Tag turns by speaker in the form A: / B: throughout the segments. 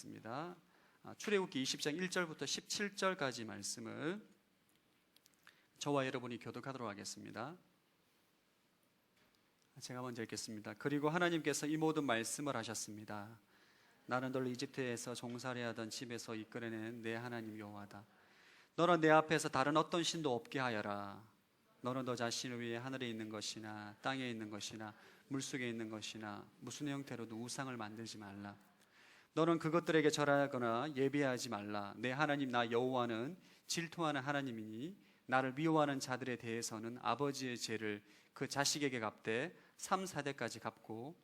A: 있습니다. 출애굽기 20장 1절부터 17절까지 말씀을 저와 여러분이 교독하도록 하겠습니다. 제가 먼저 읽겠습니다. 그리고 하나님께서 이 모든 말씀을 하셨습니다. 나는 널 이집트에서 종살이 하던 집에서 이끌어낸 내 하나님 여호와다. 너는 내 앞에서 다른 어떤 신도 없게 하여라. 너는 너 자신을 위해 하늘에 있는 것이나 땅에 있는 것이나 물속에 있는 것이나 무슨 형태로도 우상을 만들지 말라. 너는 그것들에게 절하거나 예배하지 말라. 내 하나님 나 여호와는 질투하는 하나님이니 나를 미워하는 자들에 대해서는 아버지의 죄를 그 자식에게 갚되 3, 4대까지 갚고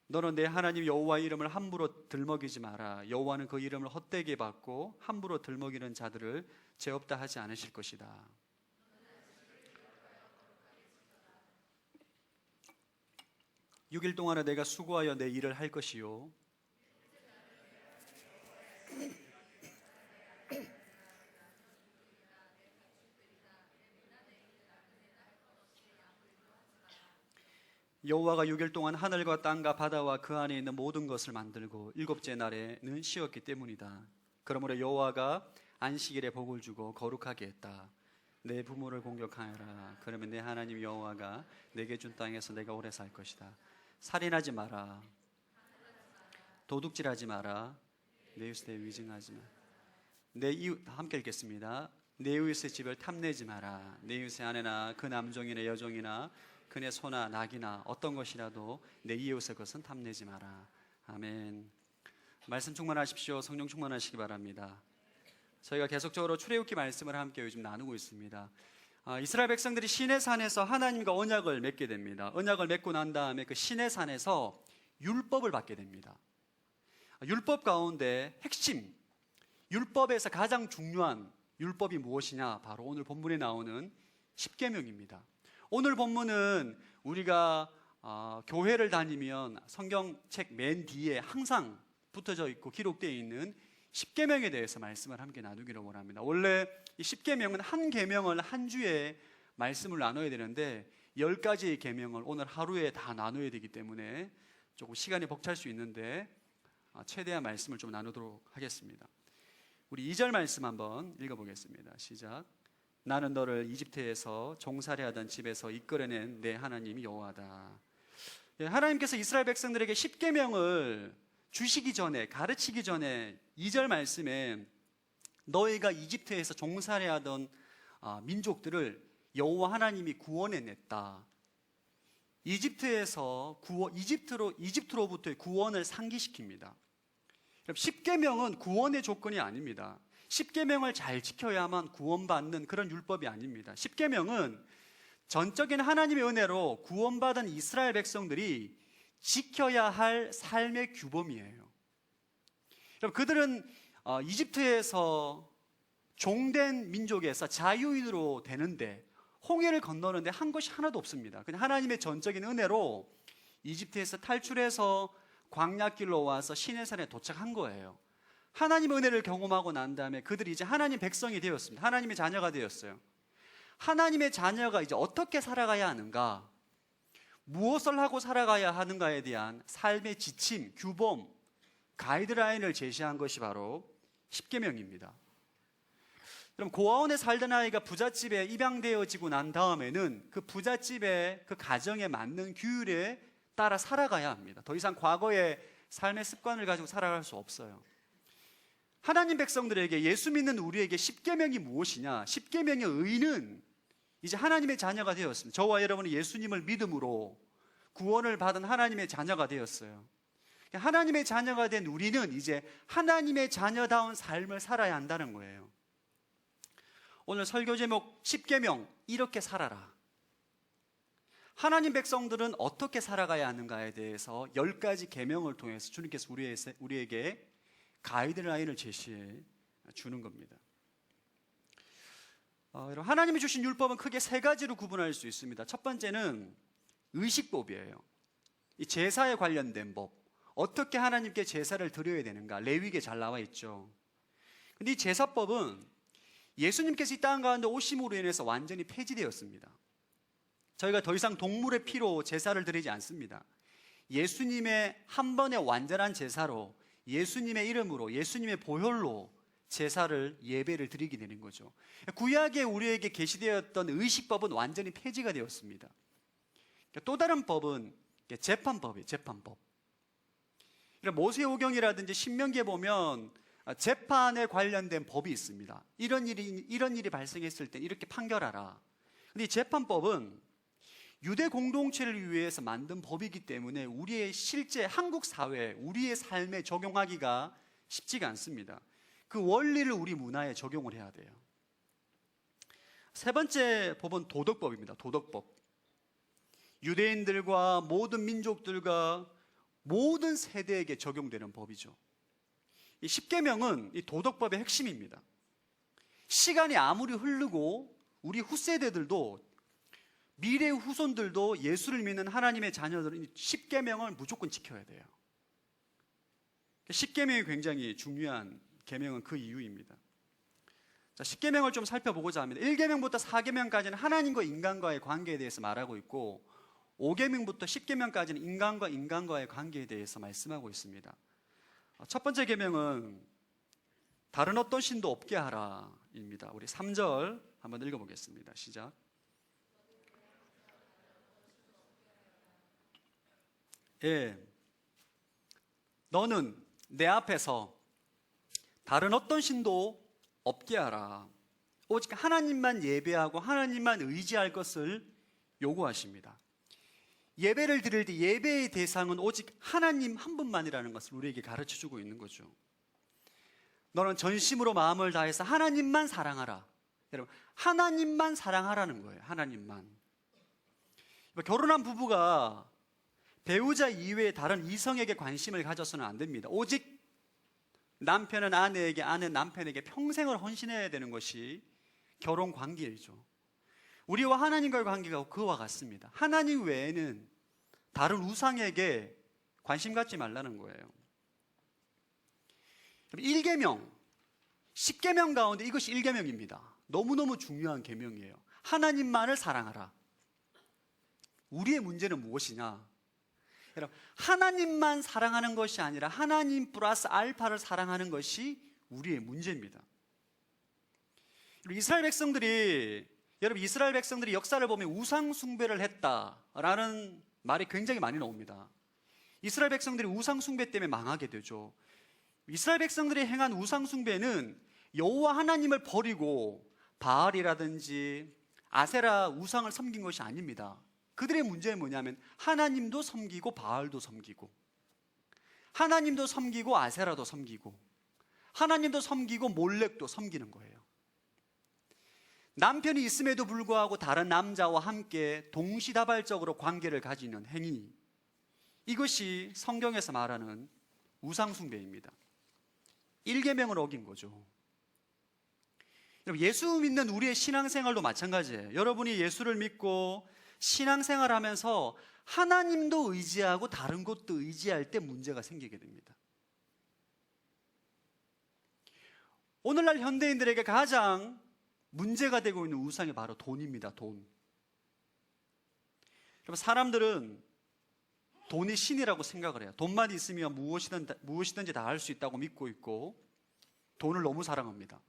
A: 너는 내 하나님 여호와의 이름을 함부로 들먹이지 마라. 여호와는 그 이름을 헛되게 받고 함부로 들먹이는 자들을 죄 없다 하지 않으실 것이다. 6일 동안에 내가 수고하여 내 일을 할 것이요 여호와가 6일 동안 하늘과 땅과 바다와 그 안에 있는 모든 것을 만들고 일곱째 날에는 쉬었기 때문이다. 그러므로 여호와가 안식일에 복을 주고 거룩하게 했다. 내 부모를 공격하여라. 그러면 내 하나님 여호와가 내게 준 땅에서 내가 오래 살 것이다. 살인하지 마라. 도둑질하지 마라. 내 이웃에 위증하지 마라. 내 이웃 함께 읽겠습니다. 내 이웃의 집을 탐내지 마라. 내 이웃의 아내나 그 남종이나 여종이나 그네 소나 낙이나 어떤 것이라도 내 이웃의 것은 탐내지 마라. 아멘. 말씀 충만하십시오. 성령 충만하시기 바랍니다. 저희가 계속적으로 출애굽기 말씀을 함께 요즘 나누고 있습니다. 이스라엘 백성들이 시내산에서 하나님과 언약을 맺게 됩니다. 언약을 맺고 난 다음에 그 시내산에서 율법을 받게 됩니다. 율법 가운데 핵심, 율법에서 가장 중요한 율법이 무엇이냐? 바로 오늘 본문에 나오는 십계명입니다. 오늘 본문은 우리가 교회를 다니면 성경책 맨 뒤에 항상 붙어져 있고 기록되어 있는 십계명에 대해서 말씀을 함께 나누기를 원합니다. 원래 이 십계명은 한 계명을 한 주에 말씀을 나눠야 되는데 10가지의 계명을 오늘 하루에 다 나눠야 되기 때문에 조금 시간이 벅찰 수 있는데 최대한 말씀을 좀 나누도록 하겠습니다. 우리 2절 말씀 한번 읽어보겠습니다. 시작. 나는 너를 이집트에서 종살이 하던 집에서 이끌어낸 내 하나님 여호와다. 하나님께서 이스라엘 백성들에게 십계명을 주시기 전에, 가르치기 전에 2절 말씀에 너희가 이집트에서 종살이 하던 민족들을 여호와 하나님이 구원해냈다. 이집트로부터의 구원을 상기시킵니다. 십계명은 구원의 조건이 아닙니다. 십계명을 잘 지켜야만 구원받는 그런 율법이 아닙니다. 십계명은 전적인 하나님의 은혜로 구원받은 이스라엘 백성들이 지켜야 할 삶의 규범이에요. 그들은 이집트에서 종된 민족에서 자유인으로 되는데 홍해를 건너는데 한 것이 하나도 없습니다. 그냥 하나님의 전적인 은혜로 이집트에서 탈출해서 광야길로 와서 시내산에 도착한 거예요. 하나님의 은혜를 경험하고 난 다음에 그들이 이제 하나님 백성이 되었습니다. 하나님의 자녀가 되었어요. 하나님의 자녀가 이제 어떻게 살아가야 하는가, 무엇을 하고 살아가야 하는가에 대한 삶의 지침, 규범, 가이드라인을 제시한 것이 바로 십계명입니다. 그럼 고아원에 살던 아이가 부잣집에 입양되어지고 난 다음에는 그 부잣집의 그 가정에 맞는 규율에 따라 살아가야 합니다. 더 이상 과거의 삶의 습관을 가지고 살아갈 수 없어요. 하나님 백성들에게, 예수 믿는 우리에게 십계명이 무엇이냐? 십계명의 의의는 이제 하나님의 자녀가 되었습니다. 저와 여러분은 예수님을 믿음으로 구원을 받은 하나님의 자녀가 되었어요. 하나님의 자녀가 된 우리는 이제 하나님의 자녀다운 삶을 살아야 한다는 거예요. 오늘 설교 제목 십계명, 이렇게 살아라. 하나님 백성들은 어떻게 살아가야 하는가에 대해서 10가지 계명을 통해서 주님께서 우리에게 가이드라인을 제시해 주는 겁니다. 여러분, 하나님이 주신 율법은 크게 3가지로 구분할 수 있습니다. 첫 번째는 의식법이에요. 이 제사에 관련된 법, 어떻게 하나님께 제사를 드려야 되는가, 레위기에 잘 나와 있죠. 근데 이 제사법은 예수님께서 이 땅 가운데 오심으로 인해서 완전히 폐지되었습니다. 저희가 더 이상 동물의 피로 제사를 드리지 않습니다. 예수님의 한 번의 완전한 제사로, 예수님의 이름으로, 예수님의 보혈로 제사를, 예배를 드리게 되는 거죠. 구약에 우리에게 계시되었던 의식법은 완전히 폐지가 되었습니다. 또 다른 법은 재판법이에요. 재판법. 모세오경이라든지 신명기에 보면 재판에 관련된 법이 있습니다. 이런 일이 발생했을 때 이렇게 판결하라. 근데 이 재판법은 유대 공동체를 위해서 만든 법이기 때문에 우리의 실제 한국 사회, 우리의 삶에 적용하기가 쉽지가 않습니다. 그 원리를 우리 문화에 적용을 해야 돼요. 세 번째 법은 도덕법입니다. 도덕법. 유대인들과 모든 민족들과 모든 세대에게 적용되는 법이죠. 이 십계명은 이 도덕법의 핵심입니다. 시간이 아무리 흐르고 우리 후세대들도, 미래의 후손들도 예수를 믿는 하나님의 자녀들은 십계명을 무조건 지켜야 돼요. 십계명이 굉장히 중요한 계명은 그 이유입니다. 자, 십계명을 좀 살펴보고자 합니다. 1계명부터 4계명까지는 하나님과 인간과의 관계에 대해서 말하고 있고, 5계명부터 10계명까지는 인간과 인간과의 관계에 대해서 말씀하고 있습니다. 첫 번째 계명은 다른 어떤 신도 없게 하라 입니다. 우리 3절 한번 읽어보겠습니다. 시작. 예, 너는 내 앞에서 다른 어떤 신도 없게 하라. 오직 하나님만 예배하고 하나님만 의지할 것을 요구하십니다. 예배를 드릴 때 예배의 대상은 오직 하나님 한 분만이라는 것을 우리에게 가르쳐주고 있는 거죠. 너는 전심으로 마음을 다해서 하나님만 사랑하라. 여러분, 하나님만 사랑하라는 거예요. 하나님만. 결혼한 부부가 배우자 이외에 다른 이성에게 관심을 가져서는 안 됩니다. 오직 남편은 아내에게, 아내는 남편에게 평생을 헌신해야 되는 것이 결혼 관계이죠. 우리와 하나님과의 관계가 그와 같습니다. 하나님 외에는 다른 우상에게 관심 갖지 말라는 거예요. 1계명, 10계명 가운데 이것이 1계명입니다. 너무너무 중요한 계명이에요. 하나님만을 사랑하라. 우리의 문제는 무엇이냐? 여러분, 하나님만 사랑하는 것이 아니라 하나님 플러스 알파를 사랑하는 것이 우리의 문제입니다. 이스라엘 백성들이 역사를 보면 우상 숭배를 했다라는 말이 굉장히 많이 나옵니다. 이스라엘 백성들이 우상 숭배 때문에 망하게 되죠. 이스라엘 백성들이 행한 우상 숭배는 여호와 하나님을 버리고 바알이라든지 아세라 우상을 섬긴 것이 아닙니다. 그들의 문제는 뭐냐면 하나님도 섬기고 바알도 섬기고, 하나님도 섬기고 아세라도 섬기고, 하나님도 섬기고 몰렉도 섬기는 거예요. 남편이 있음에도 불구하고 다른 남자와 함께 동시다발적으로 관계를 가지는 행위, 이것이 성경에서 말하는 우상숭배입니다. 1계명을 어긴 거죠. 예수 믿는 우리의 신앙생활도 마찬가지예요. 여러분이 예수를 믿고 신앙생활하면서 하나님도 의지하고 다른 것도 의지할 때 문제가 생기게 됩니다. 오늘날 현대인들에게 가장 문제가 되고 있는 우상이 바로 돈입니다. 돈. 사람들은 돈이 신이라고 생각을 해요. 돈만 있으면 무엇이든지 다 할 수 있다고 믿고 있고, 돈을 너무 사랑합니다.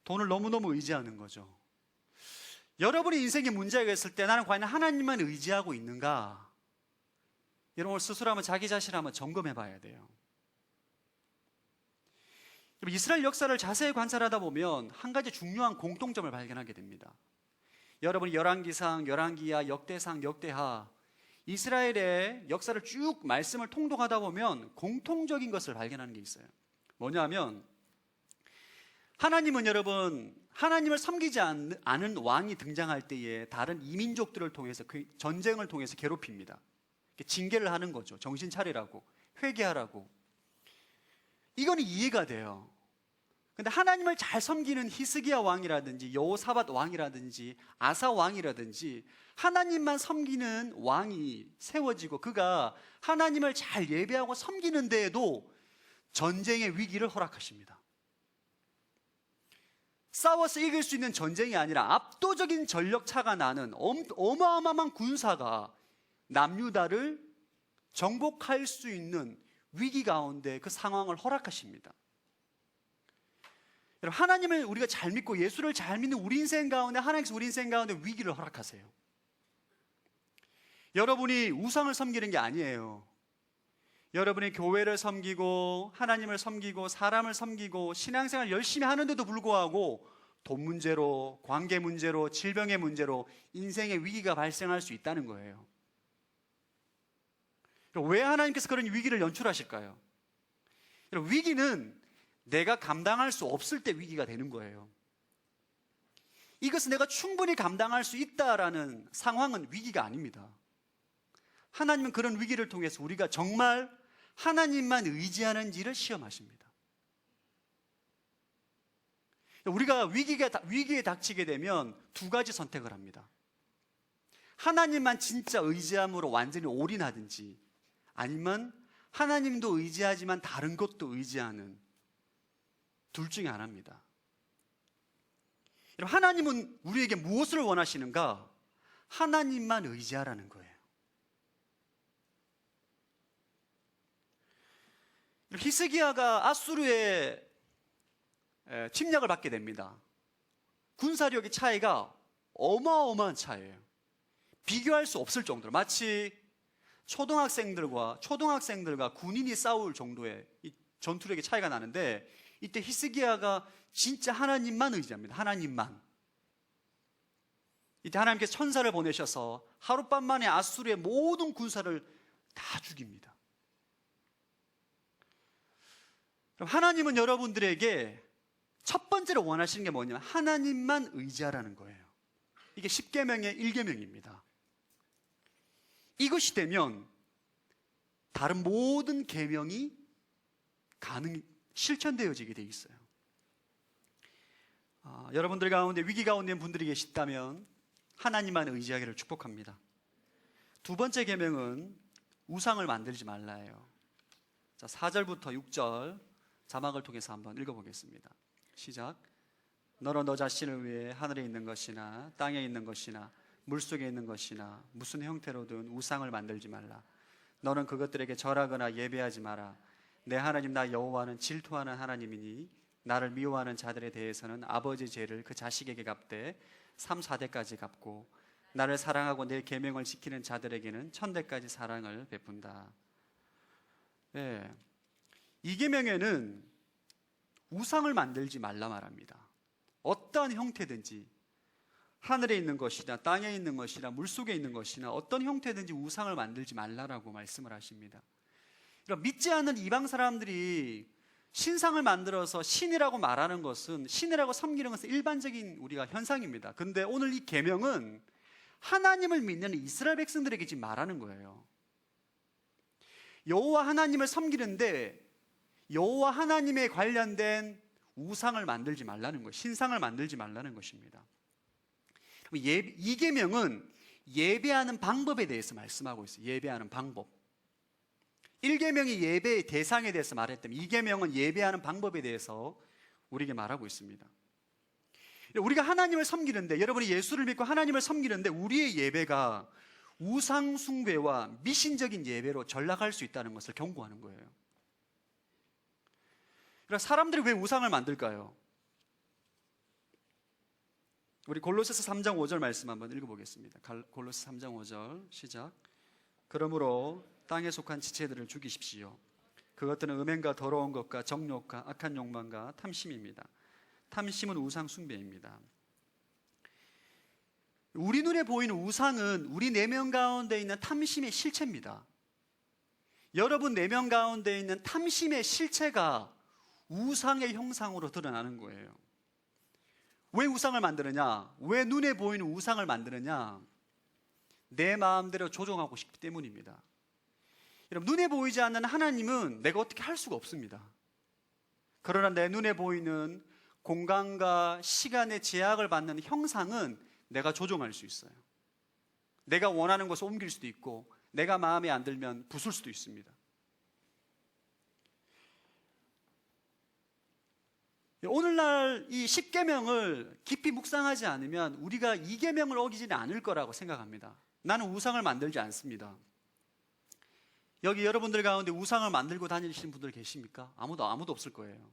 A: 돈을 너무너무 의지하는 거죠. 여러분의 인생에 문제가 있을 때 나는 과연 하나님만 의지하고 있는가? 여러분 스스로 한번 자기 자신을 한번 점검해 봐야 돼요. 이스라엘 역사를 자세히 관찰하다 보면 한 가지 중요한 공통점을 발견하게 됩니다. 여러분이 열왕기상, 열왕기하, 역대상, 역대하, 이스라엘의 역사를 쭉 말씀을 통독하다 보면 공통적인 것을 발견하는 게 있어요. 뭐냐면 하나님은 여러분, 하나님을 섬기지 않은 왕이 등장할 때에 다른 이민족들을 통해서 그 전쟁을 통해서 괴롭힙니다. 징계를 하는 거죠. 정신 차리라고, 회개하라고. 이건 이해가 돼요. 근데 하나님을 잘 섬기는 히스기야 왕이라든지 여호사밧 왕이라든지 아사 왕이라든지 하나님만 섬기는 왕이 세워지고 그가 하나님을 잘 예배하고 섬기는 데에도 전쟁의 위기를 허락하십니다. 싸워서 이길 수 있는 전쟁이 아니라 압도적인 전력차가 나는 어마어마한 군사가 남유다를 정복할 수 있는 위기 가운데 그 상황을 허락하십니다. 여러분, 하나님을 우리가 잘 믿고 예수를 잘 믿는 우리 인생 가운데, 하나님께서 우리 인생 가운데 위기를 허락하세요. 여러분이 우상을 섬기는 게 아니에요. 여러분이 교회를 섬기고 하나님을 섬기고 사람을 섬기고 신앙생활 열심히 하는데도 불구하고 돈 문제로, 관계 문제로, 질병의 문제로 인생의 위기가 발생할 수 있다는 거예요. 왜 하나님께서 그런 위기를 연출하실까요? 위기는 내가 감당할 수 없을 때 위기가 되는 거예요. 이것은 내가 충분히 감당할 수 있다라는 상황은 위기가 아닙니다. 하나님은 그런 위기를 통해서 우리가 정말 하나님만 의지하는지를 시험하십니다. 우리가 위기에 닥치게 되면 두 가지 선택을 합니다. 하나님만 진짜 의지함으로 완전히 올인하든지, 아니면 하나님도 의지하지만 다른 것도 의지하는, 둘 중에 하나입니다. 여러분, 하나님은 우리에게 무엇을 원하시는가? 하나님만 의지하라는 거예요. 히스기야가 아수르의 침략을 받게 됩니다. 군사력의 차이가 어마어마한 차이예요. 비교할 수 없을 정도로, 마치 초등학생들과 군인이 싸울 정도의 이 전투력의 차이가 나는데, 이때 히스기야가 진짜 하나님만 의지합니다. 하나님만. 이때 하나님께서 천사를 보내셔서 하룻밤 만에 아수르의 모든 군사를 다 죽입니다. 그럼 하나님은 여러분들에게 첫 번째로 원하시는 게 뭐냐면 하나님만 의지하라는 거예요. 이게 10계명의 1계명입니다. 이것이 되면 다른 모든 계명이 실천되어지게 돼 있어요. 여러분들 가운데 위기 가운데 있는 분들이 계시다면 하나님만 의지하기를 축복합니다. 두 번째 계명은 우상을 만들지 말라예요. 자, 4절부터 6절 자막을 통해서 한번 읽어보겠습니다. 시작. 너로 너 자신을 위해 하늘에 있는 것이나 땅에 있는 것이나 물속에 있는 것이나 무슨 형태로든 우상을 만들지 말라. 너는 그것들에게 절하거나 예배하지 마라. 내 하나님 나 여호와는 질투하는 하나님이니 나를 미워하는 자들에 대해서는 아버지 죄를 그 자식에게 갚되 3, 4대까지 갚고 나를 사랑하고 내 계명을 지키는 자들에게는 1000대까지 사랑을 베푼다. 네. 이 계명에는 우상을 만들지 말라 말합니다. 어떠한 형태든지, 하늘에 있는 것이나 땅에 있는 것이나 물속에 있는 것이나 어떤 형태든지 우상을 만들지 말라라고 말씀을 하십니다. 믿지 않는 이방 사람들이 신상을 만들어서 신이라고 말하는 것은, 신이라고 섬기는 것은 일반적인 우리가 현상입니다. 근데 오늘 이 계명은 하나님을 믿는 이스라엘 백성들에게 지금 말하는 거예요. 여호와 하나님을 섬기는데 여호와 하나님에 관련된 우상을 만들지 말라는 것, 신상을 만들지 말라는 것입니다. 이 계명은 예배하는 방법에 대해서 말씀하고 있어요. 예배하는 방법. 1계명이 예배의 대상에 대해서 말했다면 2계명은 예배하는 방법에 대해서 우리에게 말하고 있습니다. 우리가 하나님을 섬기는데, 여러분이 예수를 믿고 하나님을 섬기는데 우리의 예배가 우상 숭배와 미신적인 예배로 전락할 수 있다는 것을 경고하는 거예요. 그러니까 사람들이 왜 우상을 만들까요? 우리 골로새서 3장 5절 말씀 한번 읽어보겠습니다. 골로새 3장 5절 시작. 그러므로 땅에 속한 지체들을 죽이십시오. 그것들은 음행과 더러운 것과 정욕과 악한 욕망과 탐심입니다. 탐심은 우상 숭배입니다. 우리 눈에 보이는 우상은 우리 내면 가운데 있는 탐심의 실체입니다. 여러분 내면 가운데 있는 탐심의 실체가 우상의 형상으로 드러나는 거예요. 왜 우상을 만드느냐? 왜 눈에 보이는 우상을 만드느냐? 내 마음대로 조종하고 싶기 때문입니다. 여러분, 눈에 보이지 않는 하나님은 내가 어떻게 할 수가 없습니다. 그러나 내 눈에 보이는 공간과 시간의 제약을 받는 형상은 내가 조종할 수 있어요. 내가 원하는 것을 옮길 수도 있고, 내가 마음에 안 들면 부술 수도 있습니다. 오늘날 이 10계명을 깊이 묵상하지 않으면 우리가 이 계명을 어기지는 않을 거라고 생각합니다. 나는 우상을 만들지 않습니다. 여기 여러분들 가운데 우상을 만들고 다니시는 분들 계십니까? 아무도 없을 거예요.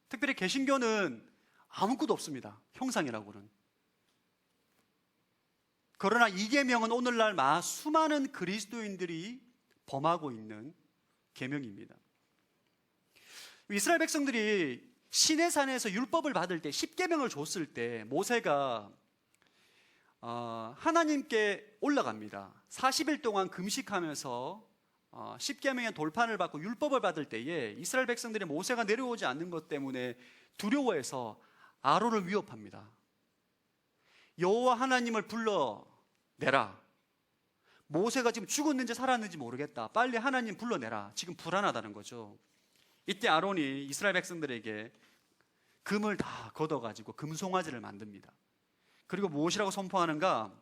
A: 특별히 개신교는 아무것도 없습니다. 형상이라고는. 그러나 이 계명은 오늘날 수많은 그리스도인들이 범하고 있는 계명입니다. 이스라엘 백성들이 시내산에서 율법을 받을 때 10계명을 줬을 때 모세가 하나님께 올라갑니다. 40일 동안 금식하면서 10계명의 돌판을 받고 율법을 받을 때에 이스라엘 백성들이 모세가 내려오지 않는 것 때문에 두려워해서 아론을 위협합니다. 여호와 하나님을 불러내라. 모세가 지금 죽었는지 살았는지 모르겠다. 빨리 하나님 불러내라. 지금 불안하다는 거죠. 이때 아론이 이스라엘 백성들에게 금을 다 걷어가지고 금송아지를 만듭니다. 그리고 무엇이라고 선포하는가?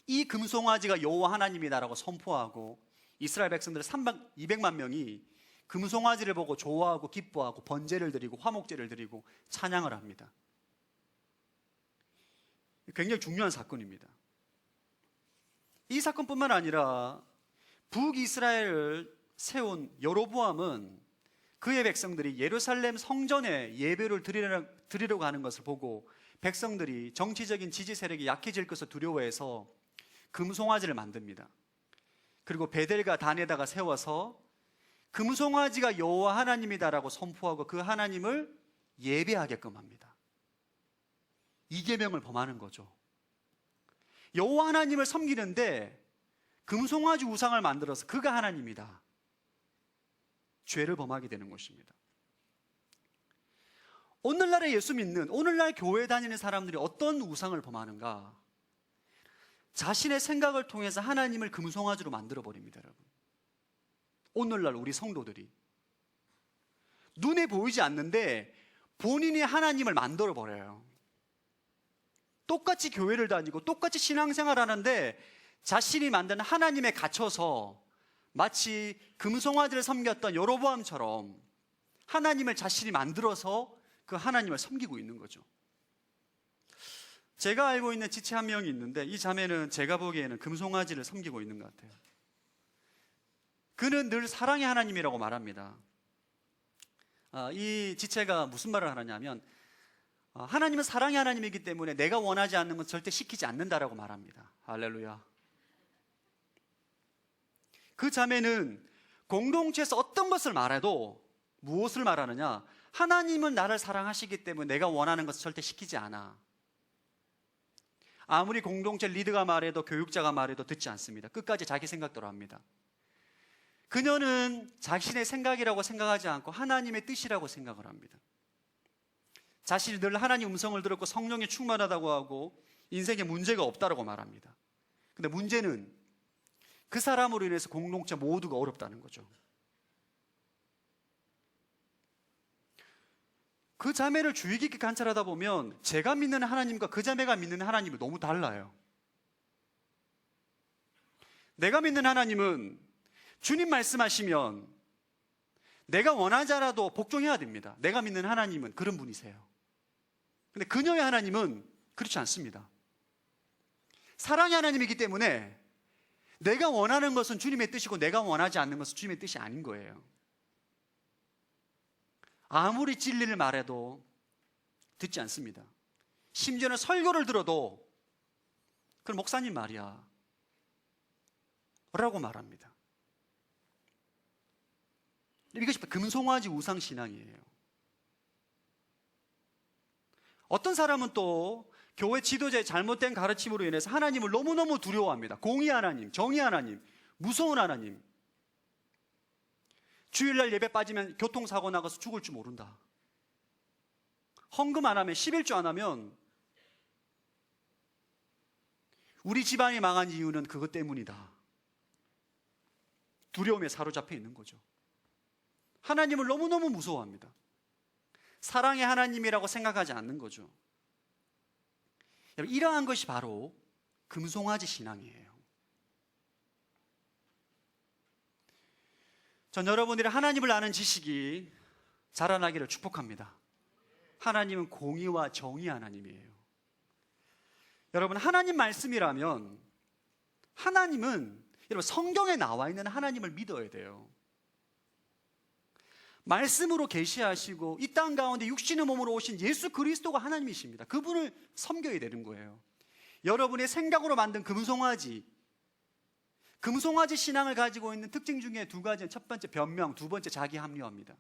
A: 이 금송아지가 여호와 하나님이다라고 선포하고 이스라엘 백성들 200만 명이 금송아지를 보고 좋아하고 기뻐하고 번제를 드리고 화목제를 드리고 찬양을 합니다. 굉장히 중요한 사건입니다. 이 사건뿐만 아니라 북이스라엘을 세운 여로보암은 그의 백성들이 예루살렘 성전에 예배를 드리러 가는 것을 보고 백성들이 정치적인 지지 세력이 약해질 것을 두려워해서 금송아지를 만듭니다. 그리고 베델과 단에다가 세워서 금송아지가 여호와 하나님이다라고 선포하고 그 하나님을 예배하게끔 합니다. 이 계명을 범하는 거죠. 여호와 하나님을 섬기는데 금송아지 우상을 만들어서 그가 하나님이다. 죄를 범하게 되는 것입니다. 오늘날에 예수 믿는, 오늘날 교회 다니는 사람들이 어떤 우상을 범하는가? 자신의 생각을 통해서 하나님을 금송아지로 만들어 버립니다, 여러분. 오늘날 우리 성도들이 눈에 보이지 않는데 본인이 하나님을 만들어 버려요. 똑같이 교회를 다니고 똑같이 신앙생활 하는데 자신이 만든 하나님에 갇혀서 마치 금송아지를 섬겼던 여로보암처럼 하나님을 자신이 만들어서 그 하나님을 섬기고 있는 거죠. 제가 알고 있는 지체 한 명이 있는데 이 자매는 제가 보기에는 금송아지를 섬기고 있는 것 같아요. 그는 늘 사랑의 하나님이라고 말합니다. 이 지체가 무슨 말을 하느냐면 하나님은 사랑의 하나님이기 때문에 내가 원하지 않는 건 절대 시키지 않는다라고 말합니다. 할렐루야. 그 자매는 공동체에서 어떤 것을 말해도 무엇을 말하느냐? 하나님은 나를 사랑하시기 때문에 내가 원하는 것을 절대 시키지 않아. 아무리 공동체 리더가 말해도 교육자가 말해도 듣지 않습니다. 끝까지 자기 생각대로 합니다. 그녀는 자신의 생각이라고 생각하지 않고 하나님의 뜻이라고 생각을 합니다. 자신이 늘 하나님 음성을 들었고 성령이 충만하다고 하고 인생에 문제가 없다고 말합니다. 근데 문제는 그 사람으로 인해서 공동체 모두가 어렵다는 거죠. 그 자매를 주의 깊게 관찰하다 보면 제가 믿는 하나님과 그 자매가 믿는 하나님이 너무 달라요. 내가 믿는 하나님은 주님 말씀하시면 내가 원하지 않아도 복종해야 됩니다. 내가 믿는 하나님은 그런 분이세요. 근데 그녀의 하나님은 그렇지 않습니다. 사랑의 하나님이기 때문에 내가 원하는 것은 주님의 뜻이고 내가 원하지 않는 것은 주님의 뜻이 아닌 거예요. 아무리 진리를 말해도 듣지 않습니다. 심지어는 설교를 들어도 그건 목사님 말이야 라고 말합니다. 이것이 금송아지 우상신앙이에요. 어떤 사람은 또 교회 지도자의 잘못된 가르침으로 인해서 하나님을 너무너무 두려워합니다. 공의 하나님, 정의 하나님, 무서운 하나님. 주일날 예배 빠지면 교통사고 나가서 죽을 줄 모른다. 헌금 안 하면 11조 안 하면 우리 집안이 망한 이유는 그것 때문이다. 두려움에 사로잡혀 있는 거죠. 하나님을 너무너무 무서워합니다. 사랑의 하나님이라고 생각하지 않는 거죠. 이러한 것이 바로 금송아지 신앙이에요. 전 여러분들이 하나님을 아는 지식이 자라나기를 축복합니다. 하나님은 공의와 정의 하나님이에요. 여러분, 하나님 말씀이라면 하나님은 여러분 성경에 나와 있는 하나님을 믿어야 돼요. 말씀으로 계시하시고 이 땅 가운데 육신의 몸으로 오신 예수 그리스도가 하나님이십니다. 그분을 섬겨야 되는 거예요. 여러분의 생각으로 만든 금송아지 신앙을 가지고 있는 특징 중에 두 가지는 첫 번째 변명, 두 번째 자기 합리화입니다.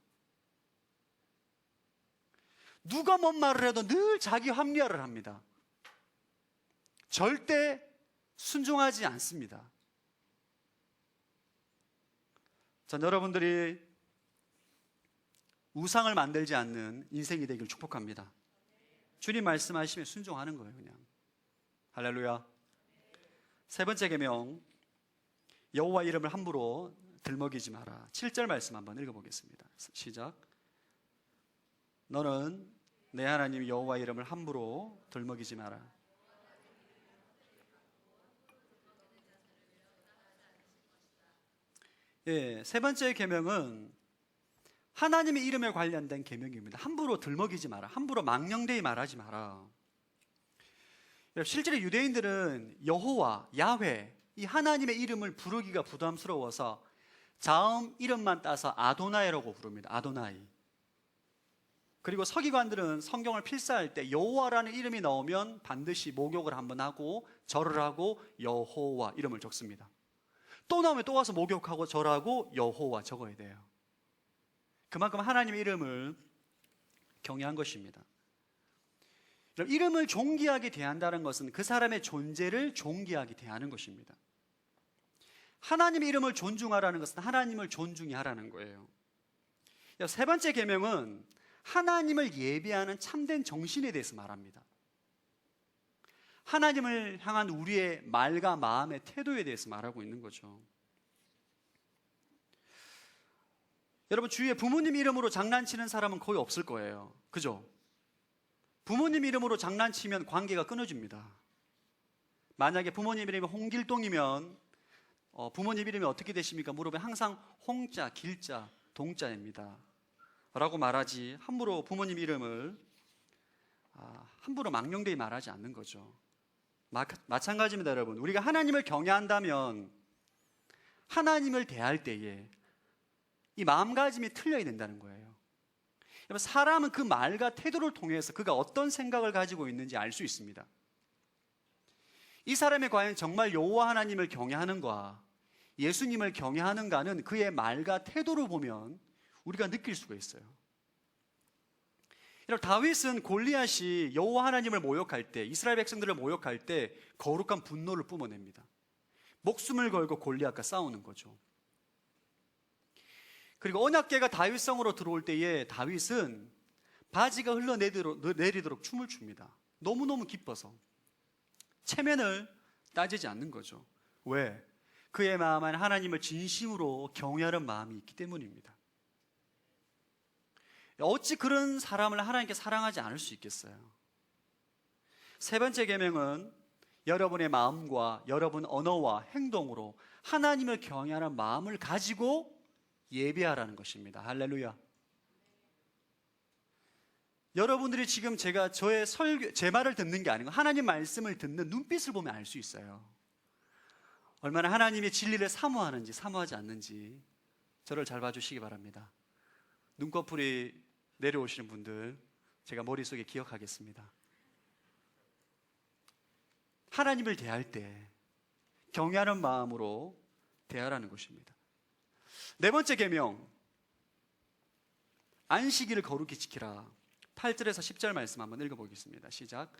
A: 누가 뭔 말을 해도 늘 자기 합리화를 합니다. 절대 순종하지 않습니다. 전 여러분들이 우상을 만들지 않는 인생이 되길 축복합니다. 주님 말씀하시면 순종하는 거예요, 그냥. 할렐루야. 세 번째 계명, 여호와 이름을 함부로 들먹이지 마라. 7절 말씀 한번 읽어보겠습니다. 시작. 너는 내 하나님 여호와 이름을 함부로 들먹이지 마라. 예, 세 번째 계명은 하나님의 이름에 관련된 계명입니다. 함부로 들먹이지 마라. 함부로 망령되이 말하지 마라. 실제로 유대인들은 여호와, 야훼 이 하나님의 이름을 부르기가 부담스러워서 자음 이름만 따서 아도나이라고 부릅니다. 아도나이. 그리고 서기관들은 성경을 필사할 때 여호와라는 이름이 나오면 반드시 목욕을 한번 하고 절을 하고 여호와 이름을 적습니다. 또 나오면 또 와서 목욕하고 절하고 여호와 적어야 돼요. 그만큼 하나님의 이름을 경외한 것입니다. 이름을 존귀하게 대한다는 것은 그 사람의 존재를 존귀하게 대하는 것입니다. 하나님의 이름을 존중하라는 것은 하나님을 존중히 하라는 거예요. 세 번째 계명은 하나님을 예배하는 참된 정신에 대해서 말합니다. 하나님을 향한 우리의 말과 마음의 태도에 대해서 말하고 있는 거죠. 여러분, 주위에 부모님 이름으로 장난치는 사람은 거의 없을 거예요. 그죠? 부모님 이름으로 장난치면 관계가 끊어집니다. 만약에 부모님 이름이 홍길동이면 부모님 이름이 어떻게 되십니까? 물어보면 항상 홍자, 길자, 동자입니다 라고 말하지, 함부로 부모님 이름을 함부로 망령되이 말하지 않는 거죠. 마찬가지입니다. 여러분, 우리가 하나님을 경외한다면 하나님을 대할 때에 이 마음가짐이 틀려야 된다는 거예요. 사람은 그 말과 태도를 통해서 그가 어떤 생각을 가지고 있는지 알 수 있습니다. 이 사람이 과연 정말 여호와 하나님을 경외하는가, 예수님을 경외하는가는 그의 말과 태도를 보면 우리가 느낄 수가 있어요. 다윗은 골리앗이 여호와 하나님을 모욕할 때, 이스라엘 백성들을 모욕할 때 거룩한 분노를 뿜어냅니다. 목숨을 걸고 골리앗과 싸우는 거죠. 그리고 언약궤가 다윗성으로 들어올 때에 다윗은 바지가 흘러내리도록 춤을 춥니다. 너무너무 기뻐서. 체면을 따지지 않는 거죠. 왜? 그의 마음 안에 하나님을 진심으로 경외하는 마음이 있기 때문입니다. 어찌 그런 사람을 하나님께 사랑하지 않을 수 있겠어요? 세 번째 계명은 여러분의 마음과 여러분 언어와 행동으로 하나님을 경외하는 마음을 가지고 예배하라는 것입니다. 할렐루야. 여러분들이 지금 제가 제 말을 듣는 게 아니고 하나님 말씀을 듣는 눈빛을 보면 알 수 있어요. 얼마나 하나님의 진리를 사모하는지 사모하지 않는지 저를 잘 봐주시기 바랍니다. 눈꺼풀이 내려오시는 분들 제가 머릿속에 기억하겠습니다. 하나님을 대할 때 경외하는 마음으로 대하라는 것입니다. 네 번째 계명, 안식일을 거룩히 지키라. 8절에서 10절 말씀 한번 읽어보겠습니다. 시작.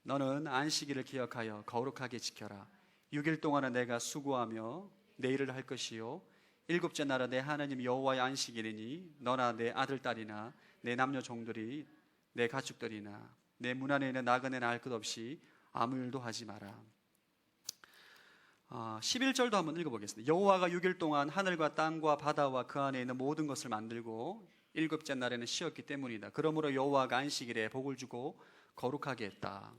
A: 너는 안식일을 기억하여 거룩하게 지켜라. 6일 동안은 내가 수고하며 내 일을 할 것이요, 일곱째 날은 내 하나님 여호와의 안식일이니 너나 내 아들 딸이나 내 남녀 종들이 내 가축들이나 내 문 안에 있는 나그네나 할 것 없이 아무 일도 하지 마라. 11절도 한번 읽어보겠습니다. 여호와가 6일 동안 하늘과 땅과 바다와 그 안에 있는 모든 것을 만들고 일곱째 날에는 쉬었기 때문이다. 그러므로 여호와가 안식일에 복을 주고 거룩하게 했다.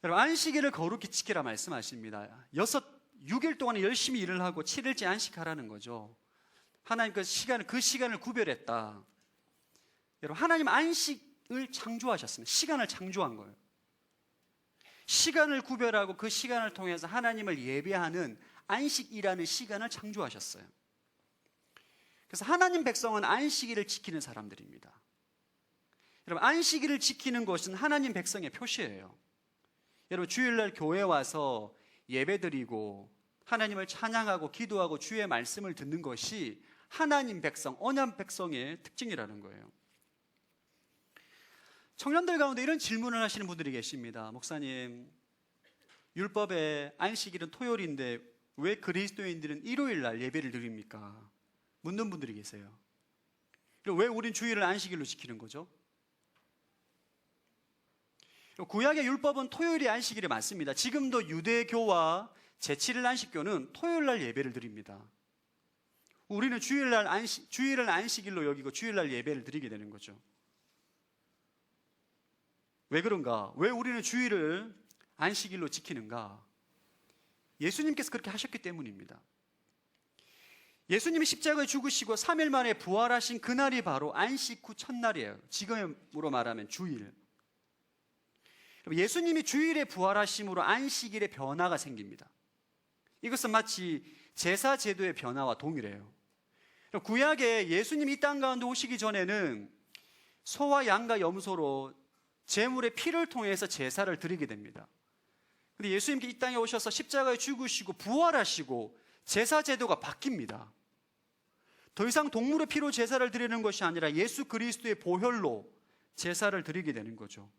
A: 여러분, 안식일을 거룩히 지키라 말씀하십니다. 6일 동안 열심히 일을 하고 7일째 안식하라는 거죠. 하나님 그 시간을 구별했다. 여러분, 하나님 안식을 창조하셨습니다. 시간을 창조한 거예요. 시간을 구별하고 그 시간을 통해서 하나님을 예배하는 안식이라는 시간을 창조하셨어요. 그래서 하나님 백성은 안식일을 지키는 사람들입니다. 여러분, 안식일을 지키는 것은 하나님 백성의 표시예요. 여러분, 주일날 교회 와서 예배드리고 하나님을 찬양하고 기도하고 주의 말씀을 듣는 것이 하나님 백성, 언약 백성의 특징이라는 거예요. 청년들 가운데 이런 질문을 하시는 분들이 계십니다. 목사님, 율법의 안식일은 토요일인데 왜 그리스도인들은 일요일 날 예배를 드립니까? 묻는 분들이 계세요. 왜 우린 주일을 안식일로 지키는 거죠? 구약의 율법은 토요일이 안식일이 맞습니다. 지금도 유대교와 제7일 안식교는 토요일 날 예배를 드립니다. 우리는 주일을 안식일로 여기고 주일날 예배를 드리게 되는 거죠. 왜 그런가? 왜 우리는 주일을 안식일로 지키는가? 예수님께서 그렇게 하셨기 때문입니다. 예수님이 십자가에 죽으시고 3일 만에 부활하신 그날이 바로 안식 후 첫날이에요. 지금으로 말하면 주일. 예수님이 주일에 부활하심으로 안식일의 변화가 생깁니다. 이것은 마치 제사 제도의 변화와 동일해요. 구약에 예수님이 이 땅 가운데 오시기 전에는 소와 양과 염소로 제물의 피를 통해서 제사를 드리게 됩니다. 그런데 예수님께 이 땅에 오셔서 십자가에 죽으시고 부활하시고 제사 제도가 바뀝니다. 더 이상 동물의 피로 제사를 드리는 것이 아니라 예수 그리스도의 보혈로 제사를 드리게 되는 거죠.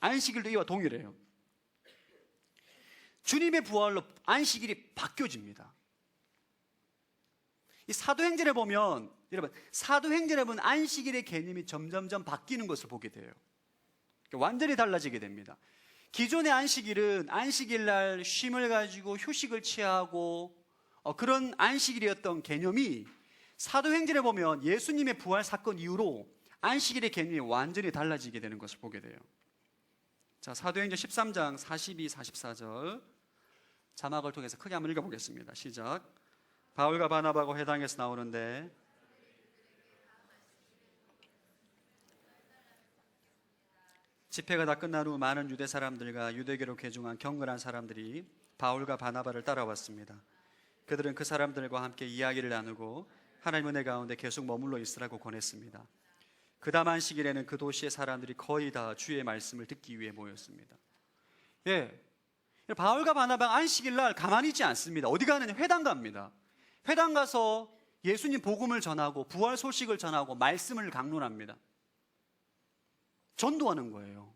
A: 안식일도 이와 동일해요. 주님의 부활로 안식일이 바뀌어집니다. 이 사도행전에 보면, 여러분, 사도행전에 보면 안식일의 개념이 점점점 바뀌는 것을 보게 돼요. 완전히 달라지게 됩니다. 기존의 안식일은 안식일 날 쉼을 가지고 휴식을 취하고 그런 안식일이었던 개념이 사도행전에 보면 예수님의 부활 사건 이후로 안식일의 개념이 완전히 달라지게 되는 것을 보게 돼요. 자, 사도행전 13장 42, 44절 자막을 통해서 크게 한번 읽어보겠습니다. 시작. 바울과 바나바가 회당에서 나오는데 집회가 다 끝난 후 많은 유대 사람들과 유대교로 개종한 경건한 사람들이 바울과 바나바를 따라왔습니다. 그들은 그 사람들과 함께 이야기를 나누고 하나님 은혜 가운데 계속 머물러 있으라고 권했습니다. 그 다음 안식일에는 그 도시의 사람들이 거의 다 주의 말씀을 듣기 위해 모였습니다. 바울과 바나바가 안식일 날 가만히 있지 않습니다. 어디 가느냐? 회당 갑니다. 회당 가서 예수님 복음을 전하고 부활 소식을 전하고 말씀을 강론합니다. 전도하는 거예요.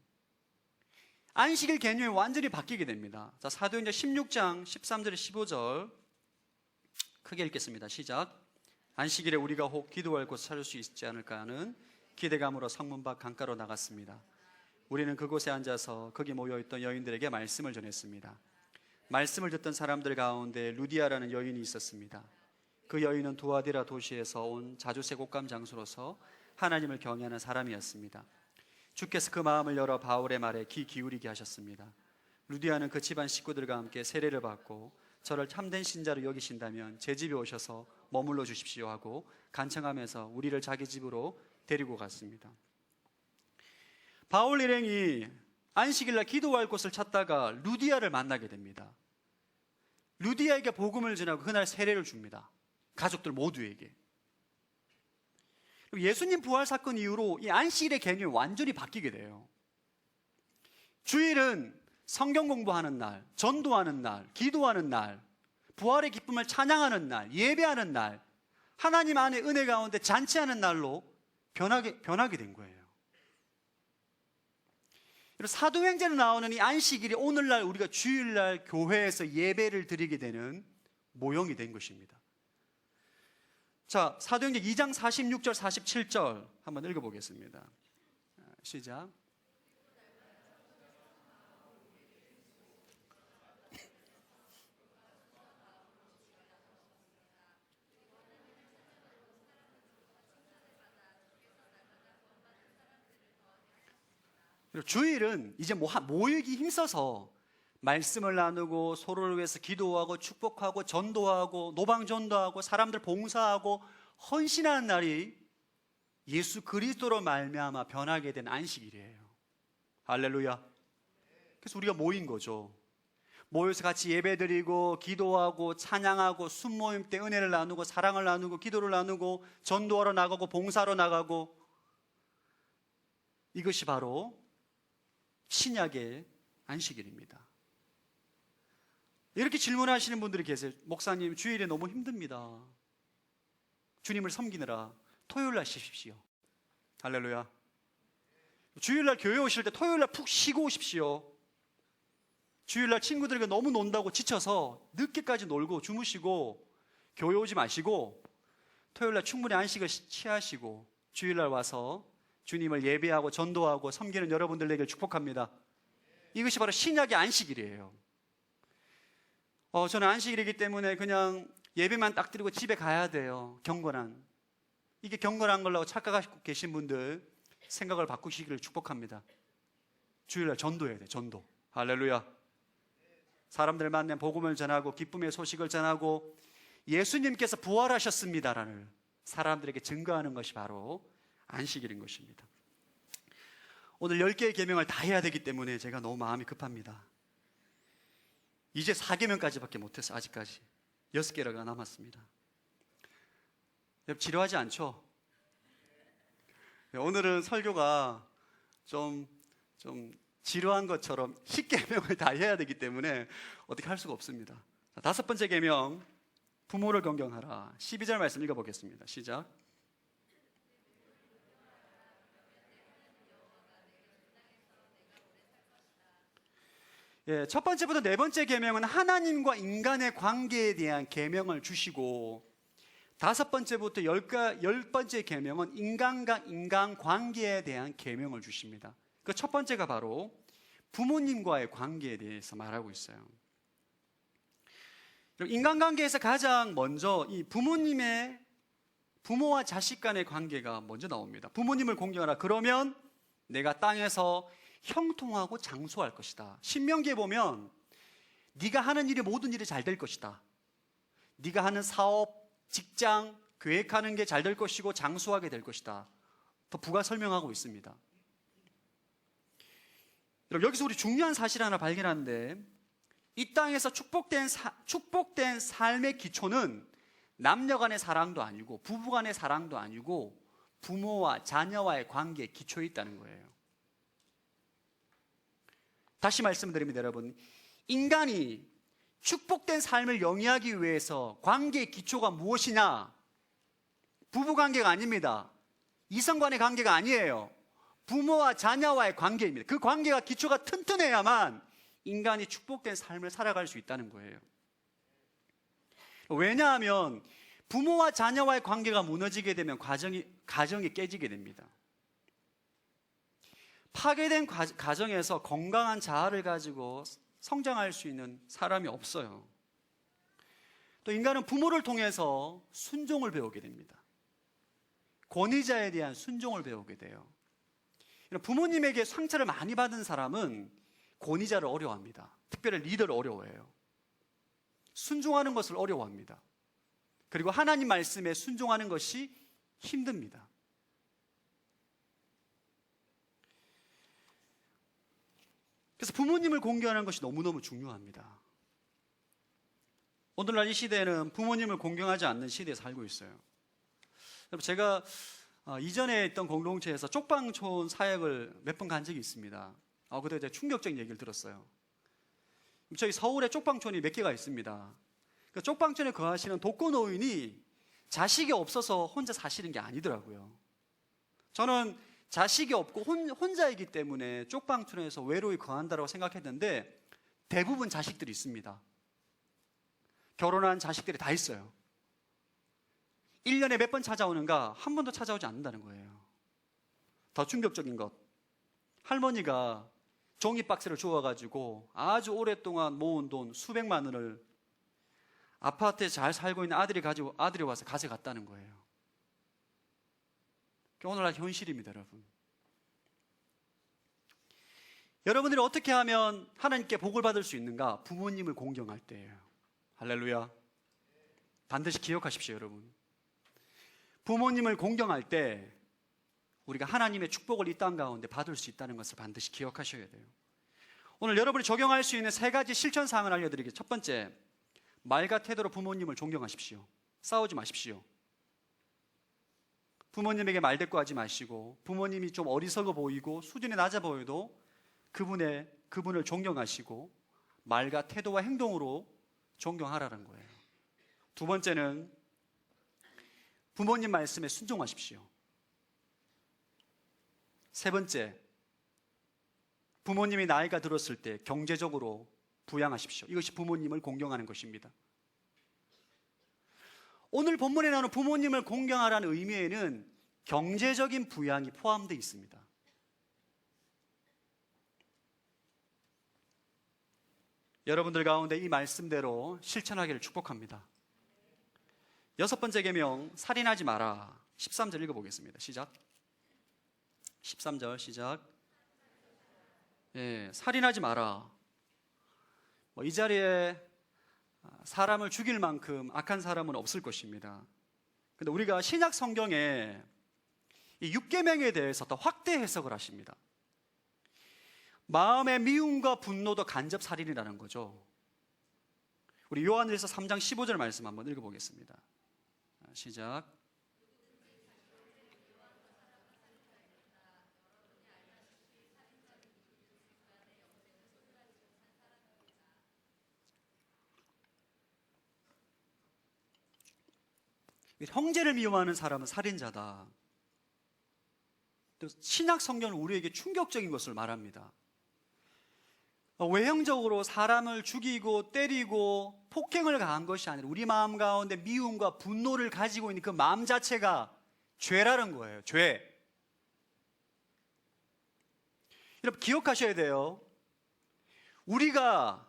A: 안식일 개념이 완전히 바뀌게 됩니다. 자, 사도행전 16장 13절에 15절 크게 읽겠습니다. 시작. 안식일에 우리가 혹 기도할 곳 찾을 수 있지 않을까 하는 기대감으로 성문 밖 강가로 나갔습니다. 우리는 그곳에 앉아서 거기 모여있던 여인들에게 말씀을 전했습니다. 말씀을 듣던 사람들 가운데 루디아라는 여인이 있었습니다. 그 여인은 두아디라 도시에서 온 자주색 옷감 장수로서 하나님을 경외하는 사람이었습니다. 주께서 그 마음을 열어 바울의 말에 귀 기울이게 하셨습니다. 루디아는 그 집안 식구들과 함께 세례를 받고 저를 참된 신자로 여기신다면 제 집에 오셔서 머물러 주십시오 하고 간청하면서 우리를 자기 집으로 데리고 갔습니다. 바울 일행이 안식일날 기도할 곳을 찾다가 루디아를 만나게 됩니다. 루디아에게 복음을 전하고 그날 세례를 줍니다. 가족들 모두에게. 예수님 부활 사건 이후로 이 안식일의 개념이 완전히 바뀌게 돼요. 주일은 성경 공부하는 날, 전도하는 날, 기도하는 날, 부활의 기쁨을 찬양하는 날, 예배하는 날, 하나님 안에 은혜 가운데 잔치하는 날로 변하게 된 거예요. 사도행전에 나오는 이 안식일이 오늘날 우리가 주일날 교회에서 예배를 드리게 되는 모형이 된 것입니다. 자, 사도행전 2장 46절 47절 한번 읽어보겠습니다. 시작. 주일은 이제 모이기 힘써서 말씀을 나누고 서로를 위해서 기도하고 축복하고 전도하고 노방전도하고 사람들 봉사하고 헌신하는 날이 예수 그리스도로 말미암아 변하게 된 안식일이에요. 할렐루야. 그래서 우리가 모인 거죠. 모여서 같이 예배드리고 기도하고 찬양하고 순모임 때 은혜를 나누고 사랑을 나누고 기도를 나누고 전도하러 나가고 봉사하러 나가고, 이것이 바로 신약의 안식일입니다. 이렇게 질문하시는 분들이 계세요. 목사님, 주일에 너무 힘듭니다. 주님을 섬기느라 토요일 날 쉬십시오. 할렐루야. 주일 날 교회 오실 때 토요일 날 푹 쉬고 오십시오. 주일 날 친구들과 너무 논다고 지쳐서 늦게까지 놀고 주무시고 교회 오지 마시고 토요일 날 충분히 안식을 취하시고 주일 날 와서 주님을 예배하고 전도하고 섬기는 여러분들 되길 축복합니다. 이것이 바로 신약의 안식일이에요. 저는 안식일이기 때문에 그냥 예배만 딱 드리고 집에 가야 돼요. 경건한. 이게 경건한 걸로 착각하고 계신 분들 생각을 바꾸시기를 축복합니다. 주일날 전도해야 돼. 전도. 할렐루야. 사람들 만나 복음을 전하고 기쁨의 소식을 전하고 예수님께서 부활하셨습니다라는 사람들에게 증거하는 것이 바로 안식일인 것입니다. 오늘 10개의 계명을 다 해야 되기 때문에 제가 너무 마음이 급합니다. 이제 4계명까지밖에 못했어요. 아직까지 6개가 남았습니다. 지루하지 않죠? 오늘은 설교가 좀 지루한 것처럼 10계명을 다 해야 되기 때문에 어떻게 할 수가 없습니다. 5번째 계명, 부모를 존경하라. 12절 말씀 읽어보겠습니다. 시작. 첫 번째부터 네 번째 계명은 하나님과 인간의 관계에 대한 계명을 주시고, 5번째부터 10번째 계명은 인간과 인간 관계에 대한 계명을 주십니다. 그 첫 번째가 바로 부모님과의 관계에 대해서 말하고 있어요. 인간관계에서 가장 먼저 이 부모와 자식 간의 관계가 먼저 나옵니다. 부모님을 공경하라. 그러면 내가 땅에서 형통하고 장수할 것이다. 신명기에 보면 네가 하는 일이 모든 일이 잘 될 것이다. 네가 하는 사업, 직장, 계획하는 게 잘 될 것이고 장수하게 될 것이다. 더 부가 설명하고 있습니다. 여기서 우리 중요한 사실 하나 발견하는데, 이 땅에서 축복된 삶의 기초는 남녀 간의 사랑도 아니고 부부 간의 사랑도 아니고 부모와 자녀와의 관계에 기초에 있다는 거예요. 다시 말씀드립니다, 여러분. 인간이 축복된 삶을 영위하기 위해서 관계의 기초가 무엇이냐? 부부관계가 아닙니다. 이성 간의 관계가 아니에요. 부모와 자녀와의 관계입니다. 그 관계가 기초가 튼튼해야만 인간이 축복된 삶을 살아갈 수 있다는 거예요. 왜냐하면 부모와 자녀와의 관계가 무너지게 되면 가정이 깨지게 됩니다. 파괴된 가정에서 건강한 자아를 가지고 성장할 수 있는 사람이 없어요. 또 인간은 부모를 통해서 순종을 배우게 됩니다. 권위자에 대한 순종을 배우게 돼요. 부모님에게 상처를 많이 받은 사람은 권위자를 어려워합니다. 특별히 리더를 어려워해요. 순종하는 것을 어려워합니다. 그리고 하나님 말씀에 순종하는 것이 힘듭니다. 그래서 부모님을 공경하는 것이 너무너무 중요합니다. 오늘날 이 시대에는 부모님을 공경하지 않는 시대에 살고 있어요. 제가 이전에 있던 공동체에서 쪽방촌 사역을 몇 번 간 적이 있습니다. 그때 제가 충격적인 얘기를 들었어요. 저희 서울에 쪽방촌이 몇 개가 있습니다. 그 쪽방촌에 거하시는 독거노인이 자식이 없어서 혼자 사시는 게 아니더라고요. 저는 자식이 없고 혼자이기 때문에 쪽방촌에서 외로이 거한다고 생각했는데 대부분 자식들이 있습니다. 결혼한 자식들이 다 있어요. 1년에 몇 번 찾아오는가? 한 번도 찾아오지 않는다는 거예요. 더 충격적인 것, 할머니가 종이박스를 주워가지고 아주 오랫동안 모은 돈 수백만 원을 아파트에 잘 살고 있는 아들이 와서 가져갔다는 거예요. 오늘날 현실입니다, 여러분. 여러분들이 어떻게 하면 하나님께 복을 받을 수 있는가? 부모님을 공경할 때예요. 할렐루야. 반드시 기억하십시오, 여러분. 부모님을 공경할 때 우리가 하나님의 축복을 이 땅 가운데 받을 수 있다는 것을 반드시 기억하셔야 돼요. 오늘 여러분이 적용할 수 있는 3가지 실천 사항을 알려드리겠습니다. 첫 번째, 말과 태도로 부모님을 존경하십시오. 싸우지 마십시오. 부모님에게 말대꾸하지 마시고, 부모님이 좀 어리석어 보이고 수준이 낮아 보여도 그분을 존경하시고 말과 태도와 행동으로 존경하라는 거예요. 두 번째는 부모님 말씀에 순종하십시오. 세 번째, 부모님이 나이가 들었을 때 경제적으로 부양하십시오. 이것이 부모님을 공경하는 것입니다. 오늘 본문에 나오는 부모님을 공경하라는 의미에는 경제적인 부양이 포함되어 있습니다. 여러분들 가운데 이 말씀대로 실천하기를 축복합니다. 6번째 계명, 살인하지 마라. 13절 읽어보겠습니다. 시작. 13절 시작. 살인하지 마라. 이 자리에 사람을 죽일 만큼 악한 사람은 없을 것입니다. 그런데 우리가 신약 성경에 이 6계명에 대해서 더 확대 해석을 하십니다. 마음의 미움과 분노도 간접 살인이라는 거죠. 우리 요한일서 3장 15절 말씀 한번 읽어보겠습니다. 시작. 형제를 미워하는 사람은 살인자다. 신약 성경은 우리에게 충격적인 것을 말합니다. 외형적으로 사람을 죽이고 때리고 폭행을 가한 것이 아니라 우리 마음 가운데 미움과 분노를 가지고 있는 그 마음 자체가 죄라는 거예요. 죄. 여러분 기억하셔야 돼요. 우리가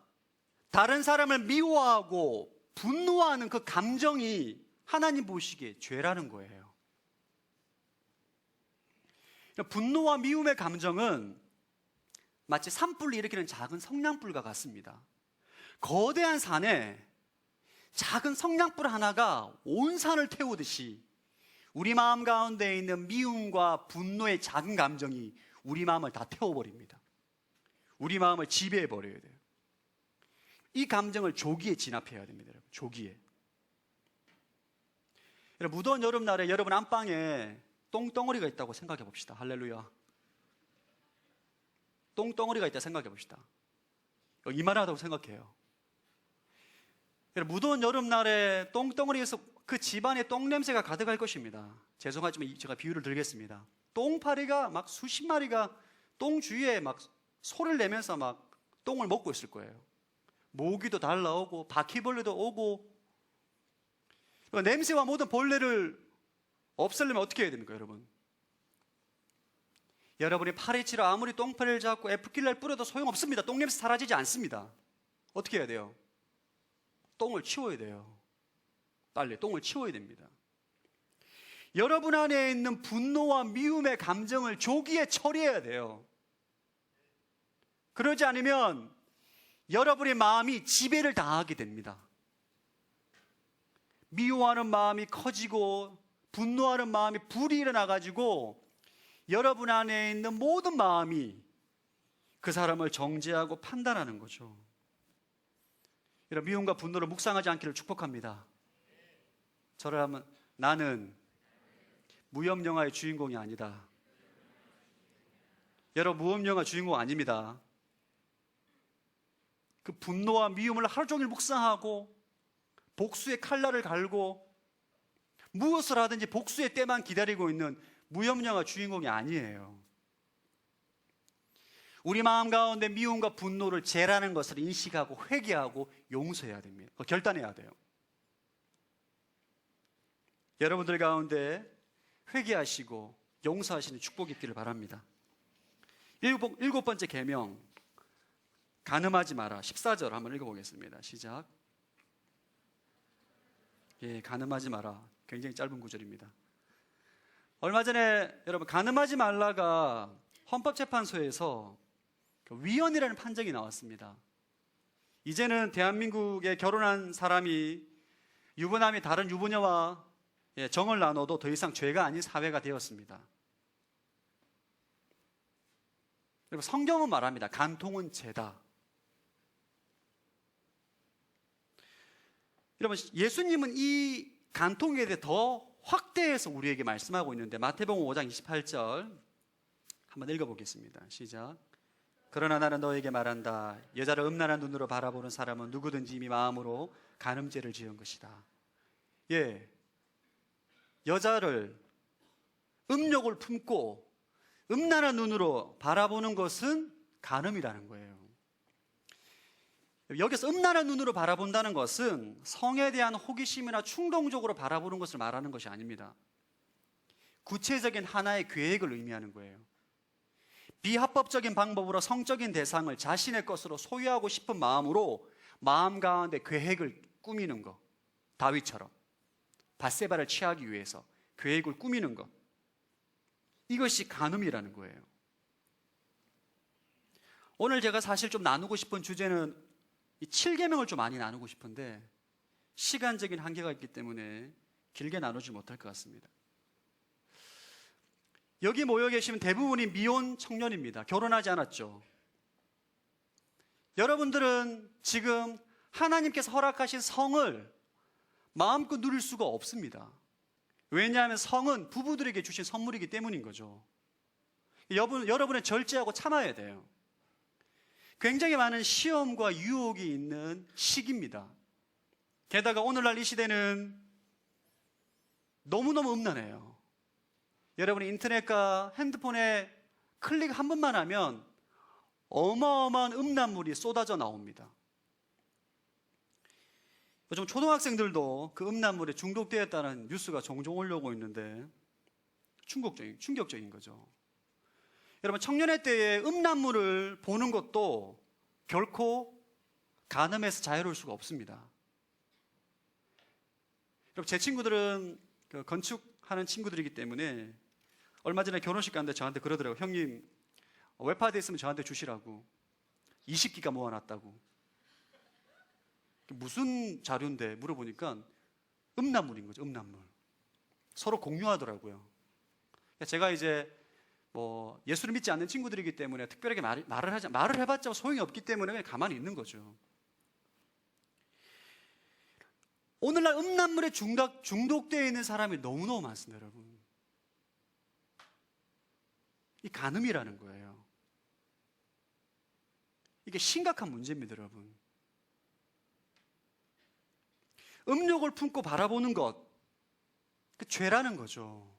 A: 다른 사람을 미워하고 분노하는 그 감정이 하나님 보시기에 죄라는 거예요. 분노와 미움의 감정은 마치 산불을 일으키는 작은 성냥불과 같습니다. 거대한 산에 작은 성냥불 하나가 온 산을 태우듯이 우리 마음 가운데 있는 미움과 분노의 작은 감정이 우리 마음을 다 태워버립니다. 우리 마음을 지배해버려야 돼요. 이 감정을 조기에 진압해야 됩니다. 여러분. 조기에. 무더운 여름날에 여러분 안방에 똥덩어리가 있다고 생각해 봅시다. 할렐루야. 똥덩어리가 있다 생각해 봅시다. 이만하다고 생각해요. 무더운 여름날에 똥덩어리에서 그 집안에 똥냄새가 가득할 것입니다. 죄송하지만 제가 비유를 들겠습니다. 똥파리가 막 수십 마리가 똥 주위에 막 소리를 내면서 막 똥을 먹고 있을 거예요. 모기도 달라오고 바퀴벌레도 오고. 냄새와 모든 벌레를 없애려면 어떻게 해야 됩니까, 여러분? 여러분이 파리치로 아무리 똥파리를 잡고 에프킬레를 뿌려도 소용없습니다. 똥냄새 사라지지 않습니다. 어떻게 해야 돼요? 똥을 치워야 돼요. 빨리 똥을 치워야 됩니다. 여러분 안에 있는 분노와 미움의 감정을 조기에 처리해야 돼요. 그러지 않으면 여러분의 마음이 지배를 당하게 됩니다. 미워하는 마음이 커지고 분노하는 마음이 불이 일어나가지고 여러분 안에 있는 모든 마음이 그 사람을 정죄하고 판단하는 거죠. 이런 미움과 분노를 묵상하지 않기를 축복합니다. 저를 하면 나는 무협영화의 주인공이 아니다. 여러분 무협영화 주인공 아닙니다. 그 분노와 미움을 하루 종일 묵상하고 복수의 칼날을 갈고 무엇을 하든지 복수의 때만 기다리고 있는 무협영화 주인공이 아니에요. 우리 마음 가운데 미움과 분노를 죄라는 것을 인식하고 회개하고 용서해야 됩니다. 결단해야 돼요. 여러분들 가운데 회개하시고 용서하시는 축복이 있기를 바랍니다. 7번째 계명, 간음하지 마라. 14절 한번 읽어보겠습니다. 시작. 간음하지 마라. 굉장히 짧은 구절입니다. 얼마 전에 여러분 간음하지 말라가 헌법재판소에서 위헌이라는 판정이 나왔습니다. 이제는 대한민국에 결혼한 사람이 유부남이 다른 유부녀와 정을 나눠도 더 이상 죄가 아닌 사회가 되었습니다. 그리고 성경은 말합니다. 간통은 죄다. 여러분, 예수님은 이 간통에 대해 더 확대해서 우리에게 말씀하고 있는데 마태복음 5장 28절 한번 읽어보겠습니다. 시작. 그러나 나는 너에게 말한다. 여자를 음란한 눈으로 바라보는 사람은 누구든지 이미 마음으로 간음죄를 지은 것이다. 여자를 음욕을 품고 음란한 눈으로 바라보는 것은 간음이라는 거예요. 여기서 음란한 눈으로 바라본다는 것은 성에 대한 호기심이나 충동적으로 바라보는 것을 말하는 것이 아닙니다. 구체적인 하나의 계획을 의미하는 거예요. 비합법적인 방법으로 성적인 대상을 자신의 것으로 소유하고 싶은 마음으로 마음 가운데 계획을 꾸미는 것. 다윗처럼 밧세바를 취하기 위해서 계획을 꾸미는 것. 이것이 간음이라는 거예요. 오늘 제가 사실 좀 나누고 싶은 주제는 이 7계명을 좀 많이 나누고 싶은데 시간적인 한계가 있기 때문에 길게 나누지 못할 것 같습니다. 여기 모여 계시면 대부분이 미혼 청년입니다. 결혼하지 않았죠. 여러분들은 지금 하나님께서 허락하신 성을 마음껏 누릴 수가 없습니다. 왜냐하면 성은 부부들에게 주신 선물이기 때문인 거죠. 여러분은 절제하고 참아야 돼요. 굉장히 많은 시험과 유혹이 있는 시기입니다. 게다가 오늘날 이 시대는 너무너무 음란해요. 여러분이 인터넷과 핸드폰에 클릭 한 번만 하면 어마어마한 음란물이 쏟아져 나옵니다. 요즘 초등학생들도 그 음란물에 중독되었다는 뉴스가 종종 올라오고 있는데 충격적인 거죠. 여러분, 청년의 때에 음란물을 보는 것도 결코 간음에서 자유로울 수가 없습니다. 여러분, 제 친구들은 건축하는 친구들이기 때문에 얼마 전에 결혼식 갔는데 저한테 그러더라고요. 형님, 웹하드 있으면 저한테 주시라고. 20기가 모아놨다고. 무슨 자료인데 물어보니까 음란물인 거죠. 음란물. 서로 공유하더라고요. 제가 이제 예수를 믿지 않는 친구들이기 때문에 특별하게 말을 해봤자 소용이 없기 때문에 그냥 가만히 있는 거죠. 오늘날 음란물에 중독되어 있는 사람이 너무너무 많습니다, 여러분. 이 간음이라는 거예요. 이게 심각한 문제입니다, 여러분. 음욕을 품고 바라보는 것, 그 죄라는 거죠.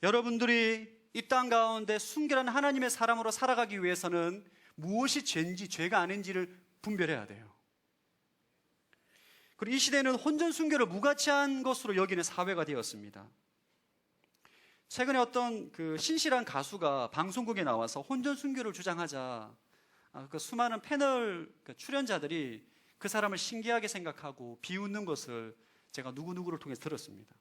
A: 여러분들이 이 땅 가운데 순결한 하나님의 사람으로 살아가기 위해서는 무엇이 죄인지 죄가 아닌지를 분별해야 돼요. 그리고 이 시대는 혼전 순결을 무가치한 것으로 여기는 사회가 되었습니다. 최근에 어떤 그 신실한 가수가 방송국에 나와서 혼전 순결을 주장하자 그 수많은 패널 출연자들이 그 사람을 신기하게 생각하고 비웃는 것을 제가 누구누구를 통해서 들었습니다.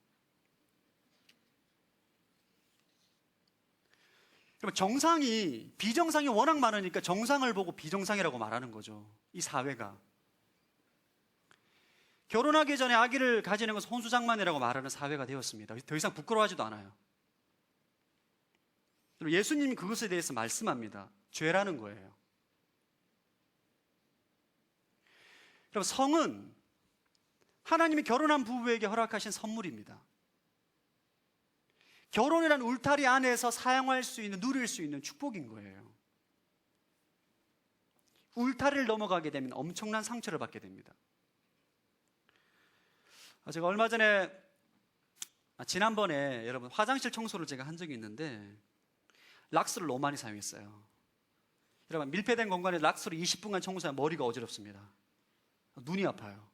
A: 비정상이 워낙 많으니까 정상을 보고 비정상이라고 말하는 거죠. 이 사회가. 결혼하기 전에 아기를 가지는 것은 혼수장만이라고 말하는 사회가 되었습니다. 더 이상 부끄러워하지도 않아요. 예수님이 그것에 대해서 말씀합니다. 죄라는 거예요. 여러분, 성은 하나님이 결혼한 부부에게 허락하신 선물입니다. 결혼이라는 울타리 안에서 사용할 수 있는, 누릴 수 있는 축복인 거예요. 울타리를 넘어가게 되면 엄청난 상처를 받게 됩니다. 제가 얼마 전에 지난번에 여러분 화장실 청소를 제가 한 적이 있는데 락스를 너무 많이 사용했어요. 여러분, 밀폐된 공간에 락스를 20분간 청소하면 머리가 어지럽습니다. 눈이 아파요.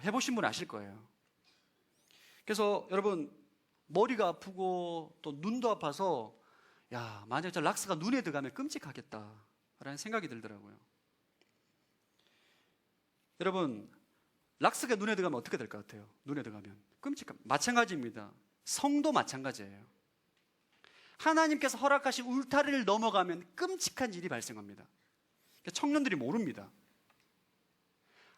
A: 해보신 분 아실 거예요. 그래서 여러분, 머리가 아프고 또 눈도 아파서 만약에 저 락스가 눈에 들어가면 끔찍하겠다라는 생각이 들더라고요. 여러분, 락스가 눈에 들어가면 어떻게 될 것 같아요? 눈에 들어가면 마찬가지입니다. 성도 마찬가지예요. 하나님께서 허락하신 울타리를 넘어가면 끔찍한 일이 발생합니다. 청년들이 모릅니다.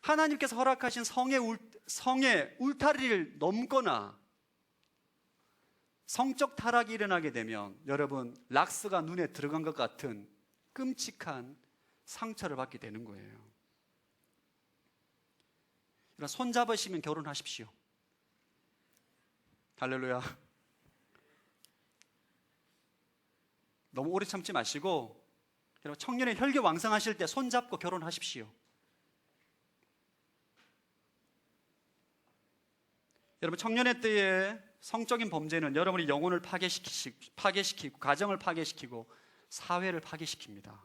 A: 하나님께서 허락하신 성의 울타리를 넘거나 성적 타락이 일어나게 되면 여러분, 락스가 눈에 들어간 것 같은 끔찍한 상처를 받게 되는 거예요. 손 잡으시면 결혼하십시오. 할렐루야. 너무 오래 참지 마시고 여러분, 청년의 혈기왕성하실 때 손 잡고 결혼하십시오. 여러분, 청년의 때에 성적인 범죄는 여러분의 영혼을 파괴시키고 가정을 파괴시키고 사회를 파괴시킵니다.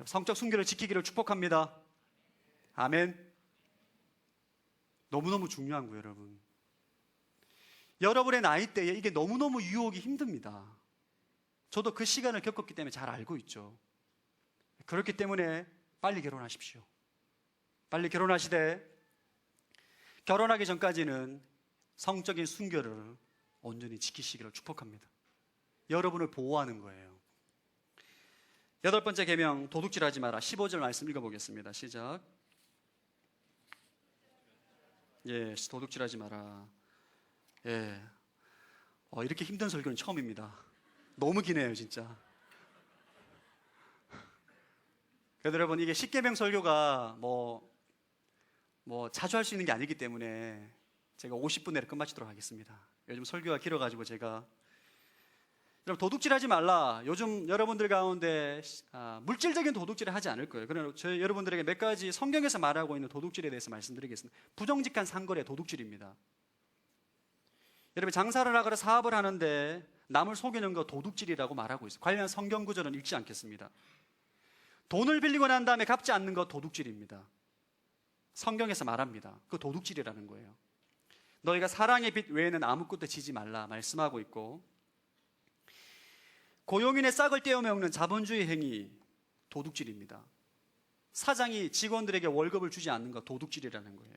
A: 성적 순결을 지키기를 축복합니다. 아멘. 너무너무 중요한 거예요, 여러분. 여러분의 나이대에 이게 너무너무 유혹이 힘듭니다. 저도 그 시간을 겪었기 때문에 잘 알고 있죠. 그렇기 때문에 빨리 결혼하십시오. 빨리 결혼하시되 결혼하기 전까지는 성적인 순결을 온전히 지키시기를 축복합니다. 여러분을 보호하는 거예요. 8번째 계명, 도둑질하지 마라. 15절 말씀 읽어보겠습니다. 시작. 예, 도둑질하지 마라. 예, 이렇게 힘든 설교는 처음입니다. 너무 기네요, 진짜. 그래도 여러분, 이게 10계명 설교가 뭐 자주 할 수 있는 게 아니기 때문에 제가 50분 내로 끝마치도록 하겠습니다. 요즘 설교가 길어가지고 제가 여러분, 도둑질하지 말라. 요즘 여러분들 가운데 물질적인 도둑질을 하지 않을 거예요. 그러나 저희 여러분들에게 몇 가지 성경에서 말하고 있는 도둑질에 대해서 말씀드리겠습니다. 부정직한 상거래 도둑질입니다. 여러분, 장사를 하거나 사업을 하는데 남을 속이는 거 도둑질이라고 말하고 있어요. 관련 성경 구절은 읽지 않겠습니다. 돈을 빌리고 난 다음에 갚지 않는 거 도둑질입니다. 성경에서 말합니다. 그 도둑질이라는 거예요. 너희가 사랑의 빛 외에는 아무것도 지지 말라 말씀하고 있고, 고용인의 싹을 떼어 먹는 자본주의 행위 도둑질입니다. 사장이 직원들에게 월급을 주지 않는 거 도둑질이라는 거예요.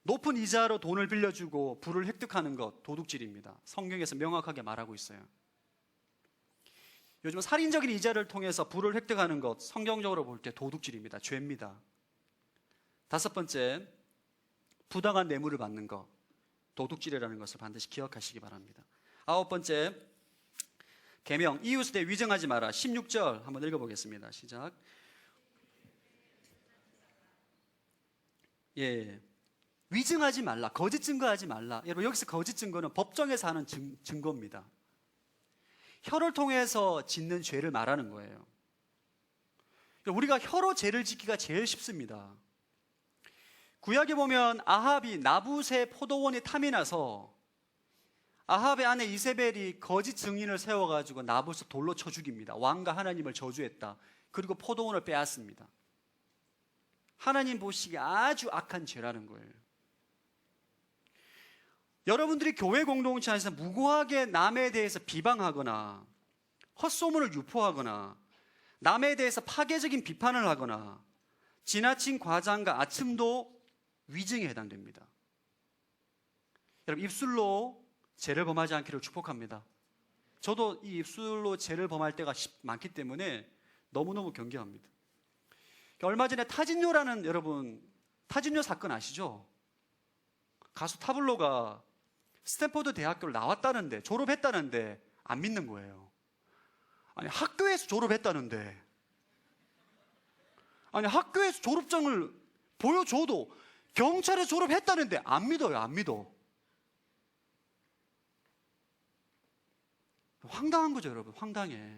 A: 높은 이자로 돈을 빌려주고 부를 획득하는 것 도둑질입니다. 성경에서 명확하게 말하고 있어요. 요즘 살인적인 이자를 통해서 부를 획득하는 것 성경적으로 볼 때 도둑질입니다. 죄입니다. 5번째, 부당한 뇌물을 받는 것 도둑질이라는 것을 반드시 기억하시기 바랍니다. 9번째, 계명, 이웃에 위증하지 마라. 16절 한번 읽어보겠습니다. 시작. 예, 위증하지 말라. 거짓 증거하지 말라. 여러분, 여기서 거짓 증거는 법정에서 하는 증거입니다. 혀를 통해서 짓는 죄를 말하는 거예요. 우리가 혀로 죄를 짓기가 제일 쉽습니다. 구약에 보면 아합이 나붓의 포도원에 탐이 나서 아합의 아내 이세벨이 거짓 증인을 세워가지고 나붓을 돌로 쳐 죽입니다. 왕과 하나님을 저주했다. 그리고 포도원을 빼앗습니다. 하나님 보시기에 아주 악한 죄라는 거예요. 여러분들이 교회 공동체 안에서 무고하게 남에 대해서 비방하거나 헛소문을 유포하거나 남에 대해서 파괴적인 비판을 하거나 지나친 과장과 아첨도 위증에 해당됩니다. 여러분, 입술로 죄를 범하지 않기를 축복합니다. 저도 이 입술로 죄를 범할 때가 많기 때문에 너무너무 경계합니다. 얼마 전에 타진요라는, 여러분 타진요 사건 아시죠? 가수 타블로가 스탠포드 대학교를 나왔다는데, 졸업했다는데 안 믿는 거예요. 아니, 학교에서 졸업했다는데, 아니, 학교에서 졸업장을 보여줘도 경찰에서 졸업했다는데 안 믿어요. 안 믿어. 황당한 거죠, 여러분. 황당해.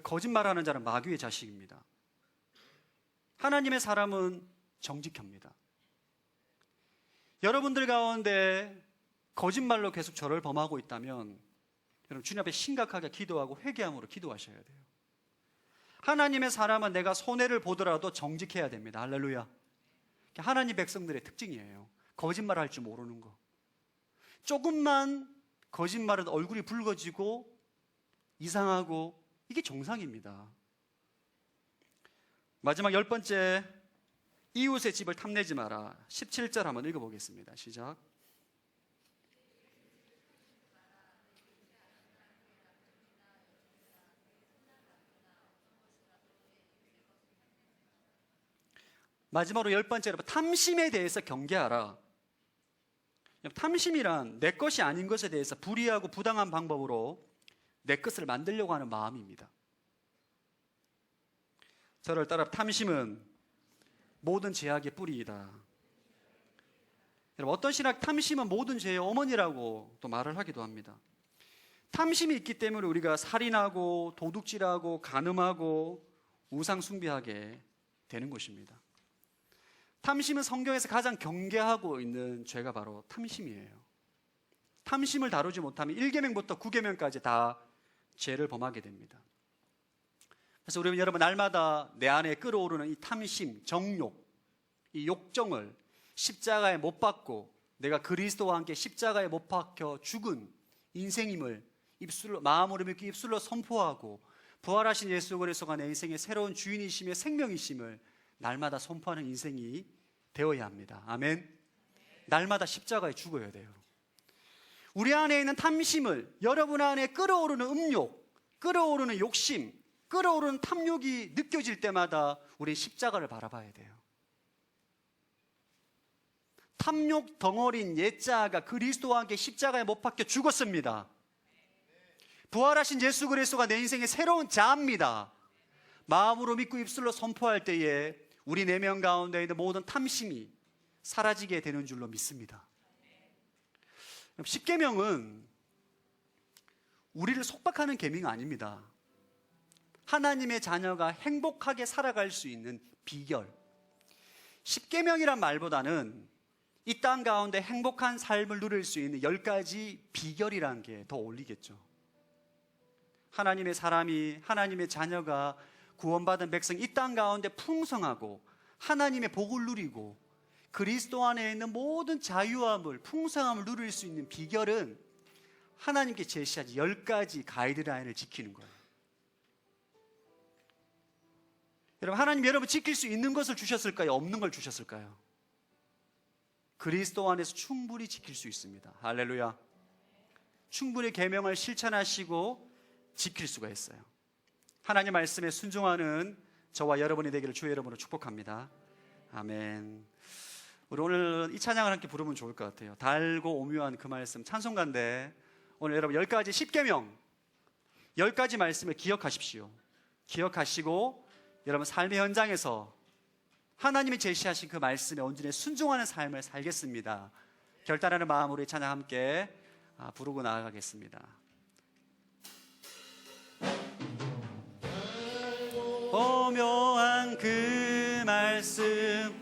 A: 거짓말하는 자는 마귀의 자식입니다. 하나님의 사람은 정직합니다. 여러분들 가운데 거짓말로 계속 저를 범하고 있다면 여러분, 주님 앞에 심각하게 기도하고 회개함으로 기도하셔야 돼요. 하나님의 사람은 내가 손해를 보더라도 정직해야 됩니다. 할렐루야. 하나님 백성들의 특징이에요. 거짓말할 줄 모르는 거. 조금만 거짓말은 얼굴이 붉어지고 이상하고, 이게 정상입니다. 마지막 10번째, 이웃의 집을 탐내지 마라. 17절 한번 읽어보겠습니다. 시작. 마지막으로 10번째로 탐심에 대해서 경계하라. 탐심이란 내 것이 아닌 것에 대해서 불의하고 부당한 방법으로 내 것을 만들려고 하는 마음입니다. 저를 따라 탐심은 모든 죄악의 뿌리이다. 여러분, 어떤 신학 탐심은 모든 죄의 어머니라고 또 말을 하기도 합니다. 탐심이 있기 때문에 우리가 살인하고 도둑질하고 간음하고 우상 숭배하게 되는 것입니다. 탐심은 성경에서 가장 경계하고 있는 죄가 바로 탐심이에요. 탐심을 다루지 못하면 1계명부터 9계명까지 다 죄를 범하게 됩니다. 그래서 우리 여러분 날마다 내 안에 끓어오르는 이 탐심, 정욕, 이 욕정을 십자가에 못 박고 내가 그리스도와 함께 십자가에 못 박혀 죽은 인생임을 입술로, 마음으로 믿고 입술로 선포하고 부활하신 예수 그리스도가 내 인생의 새로운 주인이시며 생명이심을 날마다 선포하는 인생이 되어야 합니다. 아멘. 날마다 십자가에 죽어야 돼요. 우리 안에 있는 탐심을, 여러분 안에 끓어오르는 음욕, 끓어오르는 욕심, 끓어오르는 탐욕이 느껴질 때마다 우리 십자가를 바라봐야 돼요. 탐욕 덩어리인 옛자아가 그리스도와 함께 십자가에 못 박혀 죽었습니다. 부활하신 예수 그리스도가 내 인생의 새로운 자아입니다. 마음으로 믿고 입술로 선포할 때에 우리 내면 가운데 있는 모든 탐심이 사라지게 되는 줄로 믿습니다. 십계명은 우리를 속박하는 계명이 아닙니다. 하나님의 자녀가 행복하게 살아갈 수 있는 비결. 십계명이란 말보다는 이 땅 가운데 행복한 삶을 누릴 수 있는 10가지 비결이라는 게 더 어울리겠죠. 하나님의 사람이, 하나님의 자녀가 구원받은 백성 이 땅 가운데 풍성하고 하나님의 복을 누리고 그리스도 안에 있는 모든 자유함을, 풍성함을 누릴 수 있는 비결은 하나님께 제시하신 10가지 가이드라인을 지키는 거예요. 여러분, 하나님 여러분 지킬 수 있는 것을 주셨을까요? 없는 걸 주셨을까요? 그리스도 안에서 충분히 지킬 수 있습니다. 할렐루야. 충분히 계명을 실천하시고 지킬 수가 있어요. 하나님 말씀에 순종하는 저와 여러분이 되기를 주의 이름으로 축복합니다. 아멘. 우리 오늘 이 찬양을 함께 부르면 좋을 것 같아요. 달고 오묘한 그 말씀 찬송가인데 오늘 여러분 10가지 십계명 10가지 말씀을 기억하십시오. 기억하시고 여러분 삶의 현장에서 하나님이 제시하신 그 말씀에 온전히 순종하는 삶을 살겠습니다. 결단하는 마음으로 이 찬양 함께 부르고 나아가겠습니다. 오묘한 그 말씀